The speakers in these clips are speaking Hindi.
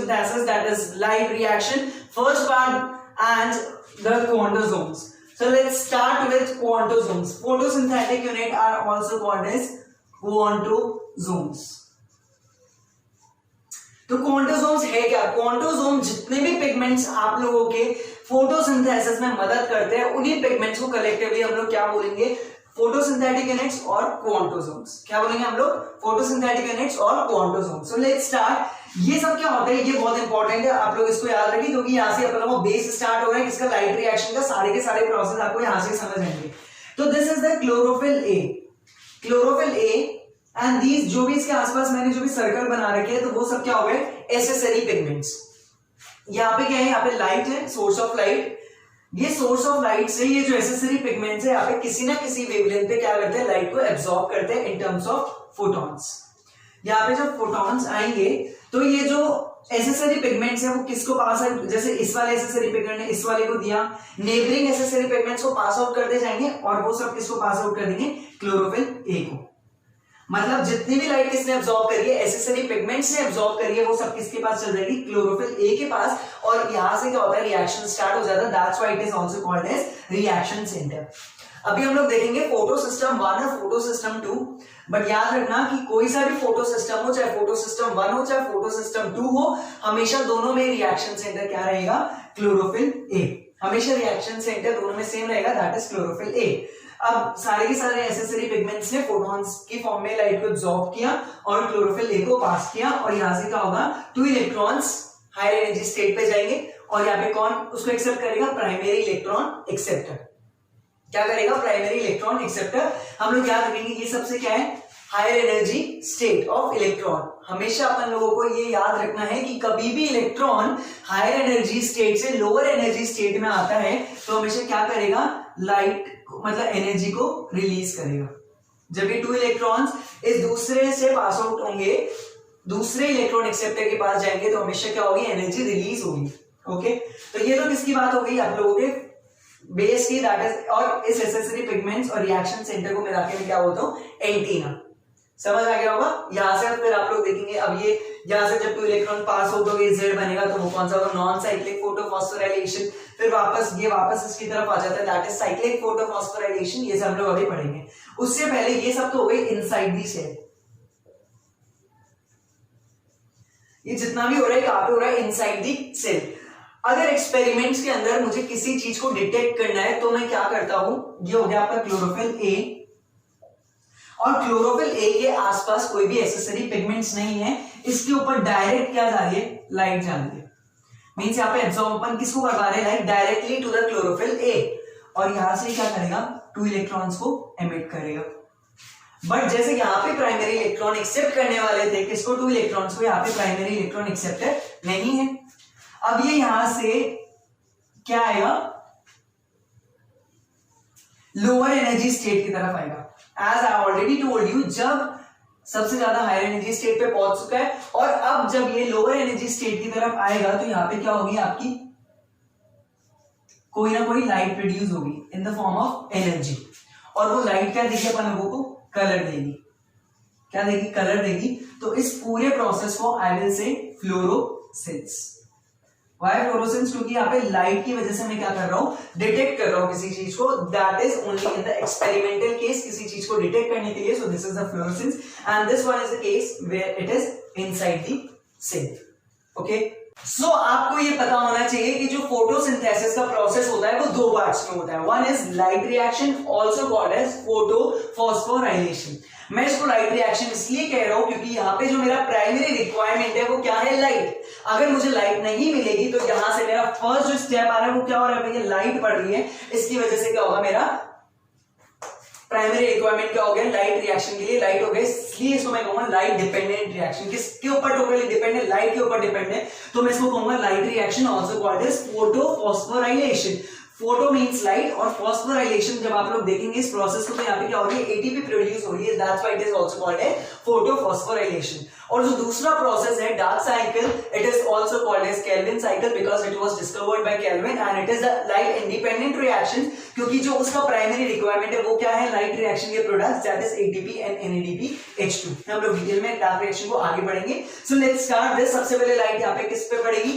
photosynthesis, that is light reaction, first part and the quantosomes. So let's start with quantosomes. Photosynthetic unit are also called as quantosomes. तो क्वांटोसोम्स है क्या? क्वांटोसोम जितने भी पिगमेंट्स आप लोगों के फोटोसिंथेसिस में मदद करते हैं उन्हीं पिगमेंट्स को कलेक्टिवली हम लोग क्या बोलेंगे? फोटोसिंथेटिक यूनिट्स और क्वांटोसोम्स. क्या बोलेंगे हम लोग? फोटोसिंथेटिक यूनिट्स और क्वांटोसोम्स. So let's start. ये सब क्या होता है? ये बहुत इंपॉर्टेंट है, आप लोग इसको याद रखिए क्योंकि यहाँ से अपना वो बेस स्टार्ट हो रहा है किसका? लाइट रिएक्शन का. सारे के सारे प्रोसेस आपको यहाँ से समझ आएंगे. तो this is the chlorophyll A. Chlorophyll A and these जो भी इसके आसपास मैंने जो भी सर्कल बना रखे हैं तो वो सब क्या हो गए? Accessory pigments. यहाँ पे क्या है? यहाँ पे लाइट है, सोर्स ऑफ लाइट. ये सोर्स ऑफ लाइट से ये जो एसेसरी पिगमेंट्स है यहाँ पे किसी ना किसी वेवलेंथ पे क्या करते हैं? लाइट को एब्सॉर्ब करते हैं इन टर्म्स ऑफ फोटॉन्स. यहाँ पे जब फोटॉन्स आएंगे तो ये जो एसेसरी पिगमेंट्स है वो किसको पास आउट, जैसे इस वाले एसेसरी पिगमेंट ने इस वाले को दिया, नेबरिंग एसेसरी पिगमेंट्स को पास आउट करते जाएंगे और वो सब किसको पास आउट कर देंगे? क्लोरोफिल ए को. मतलब जितनी भी लाइट किसने एब्सॉर्ब करी है? एसेसरी पिगमेंट्स ने एब्सॉर्ब करी है, वो सब किसके पास चल जाएगी? क्लोरोफिल ए के पास. और यहां से क्या होता है? रिएक्शन स्टार्ट हो जाता है. That's why it is also called as reaction centre. अभी हम लोग देखेंगे फोटो सिस्टम 1 और फोटो सिस्टम 2. बट याद रखना कि कोई सा भी फोटो सिस्टम हो, चाहे फोटो सिस्टम 1 हो चाहे फोटो सिस्टम 2 हो, हमेशा दोनों में रिएक्शन सेंटर क्या रहेगा? Chlorophyll A. हमेशा रिएक्शन सेंटर दोनों में सेम रहेगा, दैट इज क्लोरोफिल ए. अब सारे के सारे एसेसरी पिगमेंट्स ने फोटॉन्स की फॉर्म में लाइट को एब्सॉर्ब किया और क्लोरोफिल ए को पास किया और यहां से क्या होगा? 2 इलेक्ट्रॉन्स हायर एनर्जी स्टेट पे जाएंगे और यहाँ पे कौन उसको एक्सेप्ट करेगा? Primary electron acceptor. क्या करेगा? Primary electron acceptor. हम लोग याद रखेंगे ये सबसे क्या है? Higher energy state of electron. हमेशा अपन लोगों को ये याद रखना है कि कभी भी इलेक्ट्रॉन हायर एनर्जी स्टेट से लोअर एनर्जी स्टेट में आता है तो हमेशा क्या करेगा? लाइट मतलब एनर्जी को रिलीज करेगा. जब ये 2 इलेक्ट्रॉन्स इस दूसरे से पास आउट होंगे, दूसरे इलेक्ट्रॉन एक्सेप्टर के पास जाएंगे तो हमेशा क्या होगी? एनर्जी रिलीज होगी. ओके, तो ये तो किसकी बात हो गई? आप लोगों के बेस की, दैट इज. और इस एसेसरी पिगमेंट्स और रिएक्शन सेंटर को मिला के मैं क्या बोलता हूं? एंटीना. समझ आ गया होगा? यहां से फिर आप लोग देखेंगे अब ये यहां से जब 2 इलेक्ट्रॉन पास आउट हो गए Z बनेगा तो वो कौन सा होगा? Non cyclic photophosphorylation. फिर वापस इसकी तरफ आ जाता है, दैट इज साइक्लिक फोटोफॉस्फोराइलेशन. ये सब हम लोग अभी पढ़ेंगे. उससे पहले ये सब तो हो गई इनसाइड दी सेल. ये जितना भी हो रहा है कहां पे हो रहा है? Inside the cell. अगर एक्सपेरिमेंट्स के अंदर मुझे किसी चीज को डिटेक्ट करना है तो मैं क्या करता हूं? ये हो गया आपका क्लोरोफिल ए. और क्लोरोफिल ए के आसपास कोई भी एसेसरी पिगमेंट्स नहीं है, इसके ऊपर डायरेक्ट क्या जा रही है? लाइट जा रही है. मींस यहाँ पे एब्सॉर्ब अपन किसको करवा रहे हैं? Light directly to the chlorophyll A. और यहां से क्या करेगा? 2 इलेक्ट्रॉन्स को एमिट करेगा. बट जैसे यहाँ पे प्राइमरी इलेक्ट्रॉन एक्सेप्ट करने वाले थे किसको? 2 इलेक्ट्रॉन्स को. यहाँ पे प्राइमरी इलेक्ट्रॉन एक्सेप्टर नहीं है. अब ये यहां से क्या आएगा? लोअर एनर्जी स्टेट की तरफ आएगा. As I already told you, जब सबसे ज्यादा हायर एनर्जी स्टेट पे पहुंच चुका है और अब जब ये लोअर एनर्जी स्टेट की तरफ आएगा तो यहाँ पे क्या होगी? आपकी कोई ना कोई लाइट प्रोड्यूस होगी in the form of energy. और वो लाइट क्या देगी अपन लोगों को? कलर देगी. क्या देगी? कलर देगी. तो इस पूरे प्रोसेस को I will say fluorescence. Why fluorescence? क्योंकि यहाँ पे लाइट की वजह से मैं क्या कर रहा हूं? डिटेक्ट कर रहा हूं किसी चीज को. That is only in the experimental case, किसी चीज को डिटेक्ट करने के लिए. So this is the fluorescence and this one is the case where it is inside the cell. Okay, so आपको ये पता होना चाहिए कि जो फोटोसिंथेसिस का प्रोसेस होता है वो 2 पार्ट्स में होता है. One is light reaction, also called as photophosphorylation. मैं इसको लाइट रिएक्शन इसलिए कह रहा हूं क्योंकि यहाँ पे जो मेरा प्राइमरी रिक्वायरमेंट है वो क्या है? लाइट. अगर मुझे लाइट नहीं मिलेगी तो यहां से मेरा फर्स्ट जो स्टेप आ रहा है वो क्या हो रहा है? भैया लाइट पड़ रही है, इसकी वजह से क्या होगा? मेरा प्राइमरी रिक्वायरमेंट क्या हो गया? लाइट रिएक्शन के लिए लाइट हो गई. इसलिए इसको मैं कहूंगा लाइट डिपेंडेंट रिएक्शन. किसके ऊपर टोटली डिपेंडेंट? लाइट के ऊपर डिपेंडेंट. तो मैं इसको कहूंगा light reaction, also called as photophosphorylation. Photo means light, और फॉस्फोराइलेशन जब आप लोग देखेंगे इस प्रोसेस को तो यहाँ पे क्या हो रही है, एटीपी प्रोड्यूस हो रही है, that's why it is also called है फोटो फॉस्फोराइलेशन। और जो दूसरा प्रोसेस है dark cycle, it is also called as Calvin cycle because it was discovered by Calvin and it is a light independent reaction, क्योंकि जो उसका प्राइमरी रिक्वायरमेंट है वो क्या है, लाइट रिएक्शन के products that is ATP and NADPH2। हम लोग डिटेल में डार्क रिएक्शन को आगे बढ़ेंगे। So let's start this. सबसे पहले लाइट यहाँ पे किस पे पड़ेगी,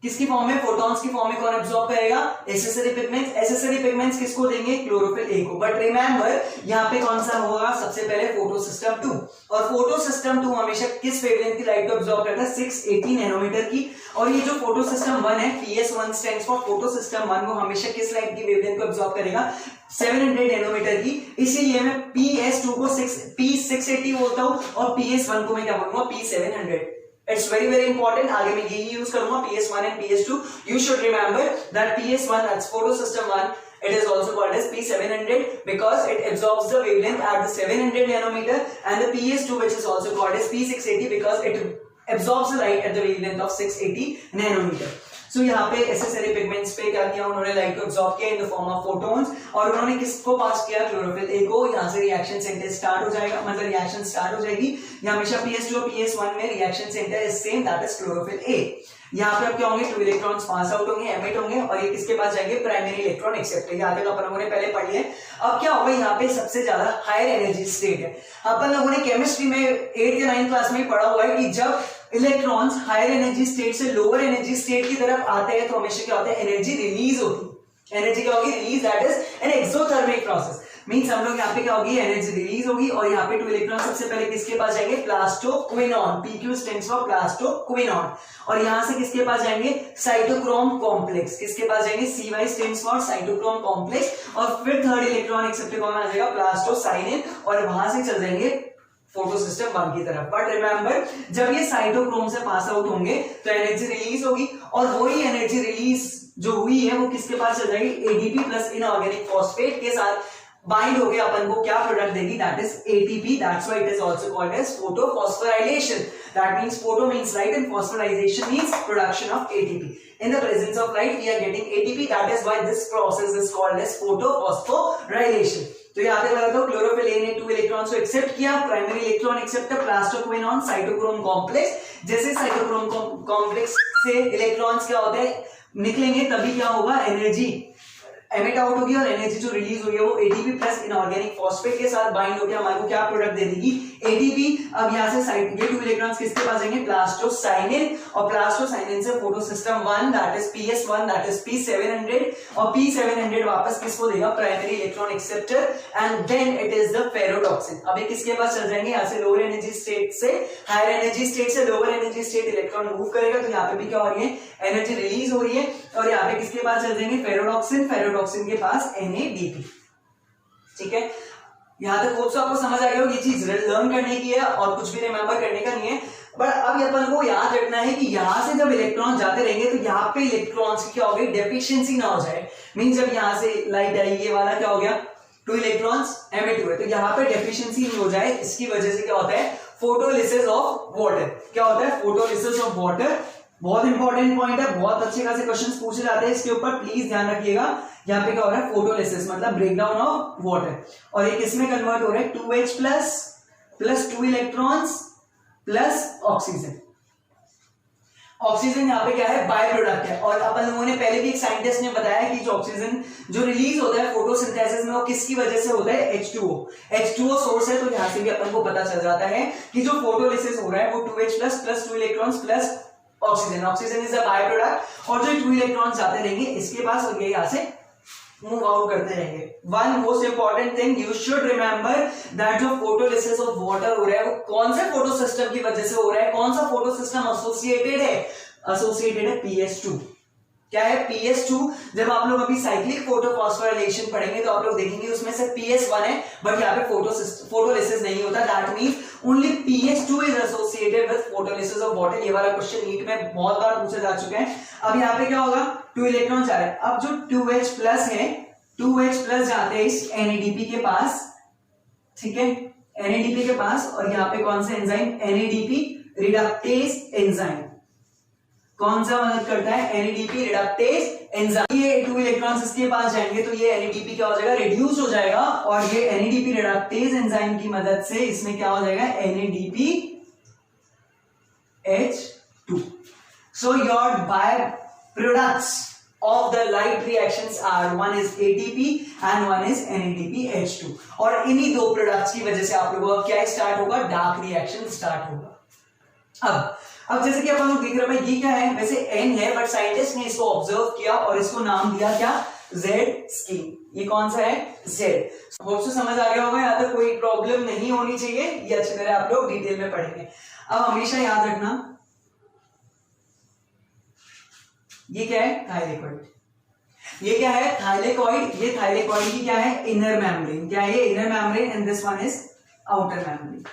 किसकी फॉर्म में, फोटॉन्स की फॉर्म में कौन एब्सॉर्ब करेगा, एसेसरी पिगमेंट्स। एसेसरी पिगमेंट्स किसको देंगे, क्लोरोफिल ए को। बट रिमेंबर यहाँ पे कौन सा होगा, सबसे पहले फोटो सिस्टम 2, और फोटो सिस्टम 2 हमेशा किस वेवलेंथ की लाइट को एब्सॉर्ब करता है, 680 नैनोमीटर की। और ये जो फोटो सिस्टम 1 है, PS1 stands for photo system 1, वो हमेशा किस लाइट की वेवलेंथ को एब्सॉर्ब करेगा, 700 नैनोमीटर की। इसीलिए मैं PS2 को P680 बोलता हूं और PS1 को मैं क्या बोलूंगा, P700। It's very important. आगे मैं यही यूज करूंगा, PS1 and PS2. You should remember that PS1, that's photosystem 1, it is also called as P700 because it absorbs the wavelength at the 700 nanometer, and the PS2 which is also called as P680 because it absorbs the light at the wavelength of 680 nanometer. So यहाँ पे एसेसरी पिगमेंट्स पे क्या किया उन्होंने, लाइट को एब्सॉर्ब किया in the form of photons, और उन्होंने किसको पास किया, क्लोरोफिल ए को। यहाँ से रिएक्शन सेंटर स्टार्ट हो जाएगा, मतलब रिएक्शन स्टार्ट हो जाएगी। यहाँ हमेशा PS2 और PS1 में reaction centre is same, that is chlorophyll A. यहाँ पे अब क्या होंगे, 2 इलेक्ट्रॉन्स पास आउट होंगे, एमिट होंगे, और ये किसके पास जाएंगे, प्राइमरी इलेक्ट्रॉन एक्सेप्टर। यहाँ तक अपन लोगों ने पहले पढ़ लिया। अब क्या होगा, यहाँ पे सबसे ज्यादा हायर एनर्जी स्टेट है। अपन लोगों ने केमिस्ट्री में 8th या 9th क्लास में पढ़ा हुआ है कि जब इलेक्ट्रॉन्स हायर एनर्जी स्टेट से लोअर एनर्जी स्टेट की तरफ आते हैं तो हमेशा क्या होता है, एनर्जी रिलीज होती है। एनर्जी क्या होगी, release, that is an exothermic process. Means हम लोग यहाँ पे क्या होगी, एनर्जी रिलीज होगी, और यहाँ पे 2 इलेक्ट्रॉन सबसे पहले किसके पास जाएंगे, plastoquinone, PQ stands for plastoquinone. और यहाँ से किसके पास जाएंगे, साइटोक्रोम कॉम्प्लेक्स, किसके पास जाएंगे, CY stands for cytochrome complex. और फिर 3rd इलेक्ट्रॉन एक्सेप्टर कौन आ जाएगा, प्लास्टोसाइनिन, और वहां से चल जाएंगे फोटो सिस्टम 1 की तरफ। बट रिमेंबर जब ये साइटोक्रोम से पास आउट होंगे तो एनर्जी रिलीज होगी, और वही एनर्जी रिलीज जो हुई है वो किसके पास चल जाएगी, ADP प्लस इनऑर्गेनिक फॉस्फेट के साथ बाइंड हो गया, अपन को क्या प्रोडक्ट देगी, that is ATP। That's why it is also called as photophosphorylation. That means photo means light and phosphorylation means production of ATP. In the presence of light we are getting ATP, that is why this process is called as photophosphorylation. तो यहाँ पे लगा दो, क्लोरोफिल ए ने 2 इलेक्ट्रॉन्स को एक्सेप्ट किया, primary electron acceptor plastoquinone, cytochrome complex. जैसे साइटोक्रोम कॉम्प्लेक्स से इलेक्ट्रॉन्स क्या होते हैं, निकलेंगे, तभी क्या होगा, एनर्जी एमिट आउट होगी, और एनर्जी जो रिलीज हुई है वो ATP प्लस इनऑर्गेनिक फॉस्फेट के साथ बाइंड होकर हमारे को क्या प्रोडक्ट दे देगी, ATP। अब यहाँ से साइड ये 2 इलेक्ट्रॉन्स किसके पास जाएंगे, प्लास्टोसाइनिन, और प्लास्टोसाइनिन से photo system 1 that is PS1 that is P700, और P700 वापस किसको देगा, primary electron acceptor, and then it is the ferredoxin. अब ये किसके पास चल जाएंगे, यहाँ से लोअर एनर्जी स्टेट से हायर एनर्जी स्टेट से lower energy state electron move करेगा, तो यहाँ पे भी क्या हो रही है, एनर्जी रिलीज हो रही है, और यहाँ पे किसके पास चल जाएंगे, फेरोटॉक्सिन, फेरोटॉक्सिन के पास NADP। ठीक है, यहां तक होप्स आपको समझ आ गया हो, ये चीज लर्न करने की है और कुछ भी रिमेंबर करने का नहीं है। बट अब अपन को याद रखना है कि यहां से जब इलेक्ट्रॉन जाते रहेंगे तो यहाँ पे इलेक्ट्रॉन्स की क्या होगी, डेफिशिएंसी ना हो जाए। मींस जब यहां से लाइट आई, ये वाला क्या हो गया, 2 इलेक्ट्रॉन्स एमिट हुए, तो यहाँ पे डेफिशिएंसी नहीं हो जाए, इसकी वजह से क्या होता है, फोटोलिसिस ऑफ वाटर। क्या होता है, फोटोलिसिस ऑफ वाटर। बहुत इंपॉर्टेंट पॉइंट है, बहुत अच्छे खासे क्वेश्चंस पूछे जाते हैं इसके ऊपर, प्लीज ध्यान रखिएगा। यहाँ पे क्या हो रहा है, फोटोलिसिस मतलब ब्रेकडाउन ऑफ वाटर, और ये किसमें कन्वर्ट हो रहा है, 2H plus 2 electrons plus oxygen. Oxygen यहाँ पे क्या है, बाय प्रोडक्ट है। और अपन लोगों ने पहले भी एक साइंटिस्ट ने बताया कि जो ऑक्सीजन जो रिलीज होता है फोटोसिंथेसिस में वो किसकी वजह से होता है, H2O सोर्स है। तो यहाँ से भी अपन को पता चल जाता है कि जो फोटोलिसिस हो रहा है वो 2H plus 2 electrons plus oxygen is a by product, और जो 2 इलेक्ट्रॉन्स जाते रहेंगे इसके पास, और ये यहाँ से मूव आउट करते रहेंगे। One most important thing you should remember that जो फोटोलिसिस ऑफ वाटर हो रहा है वो कौन से फोटो सिस्टम की वजह से हो रहा है, कौन सा फोटो सिस्टम एसोसिएटेड है PS2। क्या है, PS2। जब आप लोग अभी साइक्लिक फोटोफॉस्फोराइलेशन पढ़ेंगे तो आप लोग देखेंगे उसमें से PS1 है, बट यहाँ पे फोटोलिसिस नहीं होता। That means only PS2 is associated with photolysis of water. ये वाला क्वेश्चन नीट में बहुत बार पूछा जा चुका है। अब यहाँ पे क्या होगा, 2 इलेक्ट्रॉन जा रहे हैं। अब जो 2H प्लस है, 2H प्लस जाते हैं इस NADP के पास, ठीक है, NADP के पास, और यहाँ पे कौन सा एंजाइम, NADP रिडक्टेज एंजाइम। कौन सा मदद करता है? NADP reductase enzyme. ये 2 इलेक्ट्रॉन्स इसके पास जाएंगे तो ये NADP क्या हो जाएगा? रिड्यूस हो जाएगा, और ये NADP रिडक्टेज एंजाइम की मदद से इसमें क्या हो जाएगा? NADPH2. So your byproducts of the light reactions are one is ATP and one is NADPH2, और इन्हीं दो प्रोडक्ट्स की वजह से आप लोगों का क्या स्टार्ट होगा? डार्क रिएक्शन स्टार्ट होगा। अब जैसे कि अपन लोग देख रहे हैं ये क्या है? वैसे N है, बट साइंटिस्ट ने इसको ऑब्जर्व किया और इसको नाम दिया क्या? Z scheme. ये कौन सा है? Z। होप सो समझ आ गया होगा, यहाँ तक कोई प्रॉब्लम नहीं होनी चाहिए, ये अच्छी तरह आप लोग डिटेल में पढ़ेंगे। अब हमेशा याद रखना ये क्या है? थाइलेकॉइड। ये क्या है? थाइलेकॉइड। ये थाइलेकॉइड की क्या है? Inner membrane. क्या है ये? Inner membrane, and this one is outer membrane.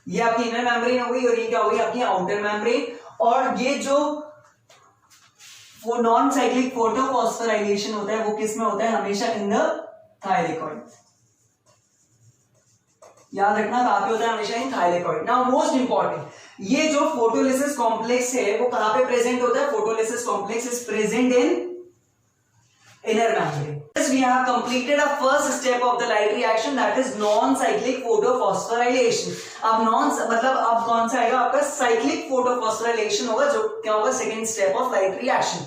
ये आपकी इनर मेम्ब्रेन हो गई और ये क्या हो गई? आपकी आउटर मेम्ब्रेन। और ये जो नॉन साइक्लिक फोटोफॉस्फोराइलेशन होता है वो किस में होता है? हमेशा इन द थाइलेकॉइड। याद रखना कहां पे होता है? हमेशा इन थाइलेकॉइड। नाउ मोस्ट इंपॉर्टेंट, ये जो फोटोलिसिस कॉम्प्लेक्स है वो कहां पे प्रेजेंट होता है? Photolysis complex is present in inner membrane. Yes, we have completed a first step of the light reaction, that is non-cyclic photophosphorylation. अब अब कौन सा आएगा? आपका cyclic photophosphorylation होगा, जो क्या होगा? Second step of light reaction.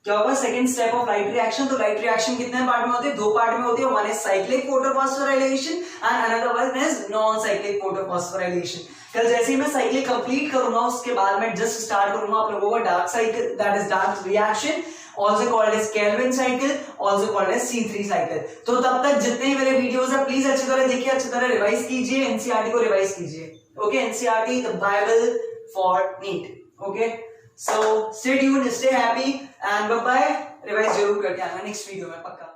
क्या होगा? Second step of light reaction. तो लाइट रिएक्शन कितने पार्ट में होती है? 2 पार्ट में होती है। One is cyclic photophosphorylation and another one is non cyclic photophosphorylation. कल जैसे ही मैं साइक्लिक कंप्लीट करूंगा उसके बाद मैं जस्ट स्टार्ट करूंगा आप लोगों का dark cycle, that is dark reaction, also called as Kelvin cycle, also called as C3 cycle। तो तब तक जितने ही मेरे वीडियोस है प्लीज अच्छी तरह देखिए, अच्छी तरह रिवाइज कीजिए, एनसीईआरटी को रिवाइज कीजिए। Okay, NCERT the bible for NEET. Okay, so stay tuned, stay happy and bye bye. Revise जरूर करके आना नेक्स्ट वीडियो में पक्का।